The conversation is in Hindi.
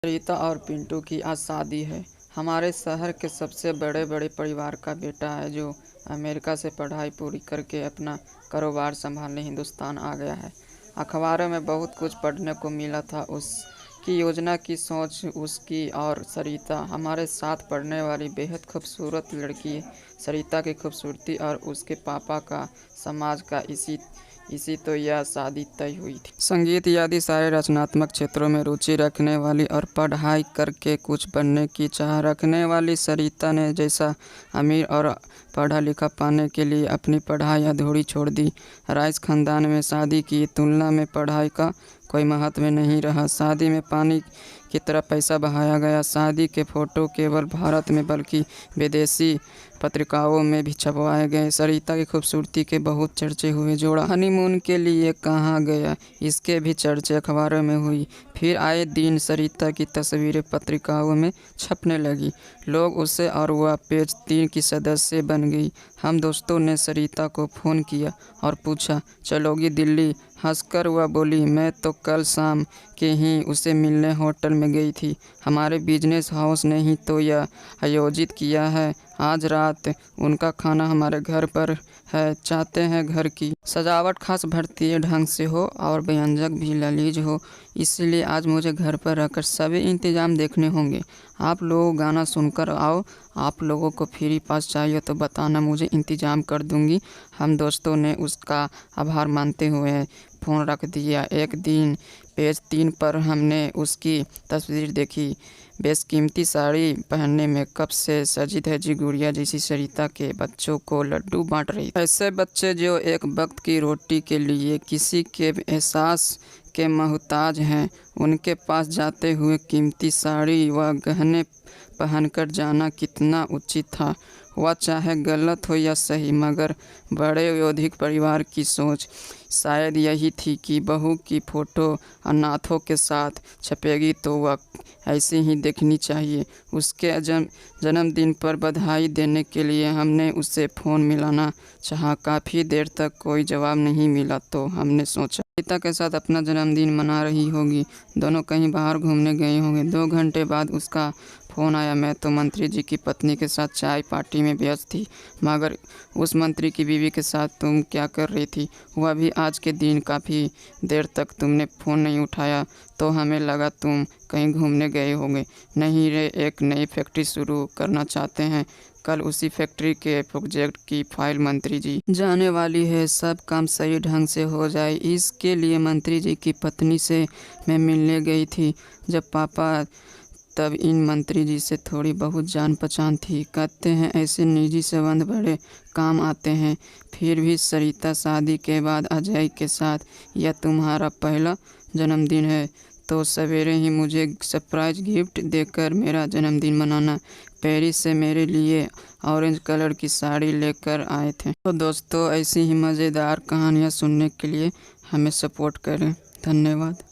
रीता और पिंटू की आज शादी है। हमारे शहर के सबसे बड़े परिवार का बेटा है जो अमेरिका से पढ़ाई पूरी करके अपना कारोबार संभालने हिंदुस्तान आ गया है। अखबारों में बहुत कुछ पढ़ने को मिला था उसकी योजना की सोच उसकी। और सरिता हमारे साथ पढ़ने वाली बेहद खूबसूरत लड़की है। सरिता की खूबसूरती और उसके पापा का समाज का इसी तो यह शादी तय हुई थी। संगीत आदि सारे रचनात्मक क्षेत्रों में रुचि रखने वाली और पढ़ाई करके कुछ बनने की चाह रखने वाली सरिता ने जैसा अमीर और पढ़ा लिखा पाने के लिए अपनी पढ़ाई अधूरी छोड़ दी। राइस खानदान में शादी की तुलना में पढ़ाई का कोई महत्व नहीं रहा। शादी में पानी की तरह पैसा बहाया गया। शादी के फोटो केवल भारत में बल्कि विदेशी पत्रिकाओं में भी छपवाए गए। सरिता की खूबसूरती के बहुत चर्चे हुए। जोड़ा हनीमून के लिए कहाँ गया, इसके भी चर्चे अखबारों में हुई। फिर आए दिन सरिता की तस्वीरें पत्रिकाओं में छपने लगी। लोग उसे और वह पेज 3 की सदस्य बन गई। हम दोस्तों ने सरिता को फ़ोन किया और पूछा, चलोगी दिल्ली? हंसकर वह बोली, मैं तो कल शाम के ही उसे मिलने होटल में गई थी। हमारे बिजनेस हाउस ने ही तो यह आयोजित किया है। आज रात उनका खाना हमारे घर पर है। चाहते हैं घर की सजावट खास भारतीय ढंग से हो और व्यंजन भी लजीज हो, इसलिए आज मुझे घर पर रहकर सभी इंतजाम देखने होंगे। आप लोग गाना सुनकर आओ। आप लोगों को फ्री पास चाहिए तो बताना, मुझे इंतजाम कर दूंगी। हम दोस्तों ने उसका आभार मानते हुए फ़ोन रख दिया। एक दिन पेज 3 पर हमने उसकी तस्वीर देखी। बेशकीमती साड़ी पहनने मेकअप से सजी धजी गुड़िया जैसी सरिता के बच्चों को लड्डू बांट रही। ऐसे बच्चे जो एक वक्त की रोटी के लिए किसी के एहसास के मोहताज हैं, उनके पास जाते हुए कीमती साड़ी व गहने पहनकर जाना कितना उचित था। वह चाहे गलत हो या सही, मगर बड़े वयोधिक परिवार की सोच शायद यही थी कि बहू की फ़ोटो अनाथों के साथ छपेगी तो वह ऐसे ही देखनी चाहिए। उसके जन्मदिन पर बधाई देने के लिए हमने उसे फ़ोन मिलाना चाहा। काफ़ी देर तक कोई जवाब नहीं मिला तो हमने सोचा सरिता के साथ अपना जन्मदिन मना रही होगी। दोनों कहीं बाहर घूमने गए होंगे। 2 घंटे बाद उसका फ़ोन आया। मैं तो मंत्री जी की पत्नी के साथ चाय पार्टी में व्यस्त थी। मगर उस मंत्री की बीवी के साथ तुम क्या कर रही थी? वह भी आज के दिन काफ़ी देर तक तुमने फ़ोन नहीं उठाया तो हमें लगा तुम कहीं घूमने गए होंगे। नहीं रे, एक नई फैक्ट्री शुरू करना चाहते हैं। कल उसी फैक्ट्री के प्रोजेक्ट की फाइल मंत्री जी जाने वाली है। सब काम सही ढंग से हो जाए, इसके लिए मंत्री जी की पत्नी से मैं मिलने गई थी। जब पापा तब इन मंत्री जी से थोड़ी बहुत जान पहचान थी। कहते हैं ऐसे निजी संबंध बड़े काम आते हैं। फिर भी सरिता, शादी के बाद अजय के साथ यह तुम्हारा पहला जन्मदिन है तो सवेरे ही मुझे सरप्राइज गिफ्ट देकर मेरा जन्मदिन मनाना। पेरिस से मेरे लिए ऑरेंज कलर की साड़ी लेकर आए थे। तो दोस्तों, ऐसी ही मज़ेदार कहानियाँ सुनने के लिए हमें सपोर्ट करें। धन्यवाद।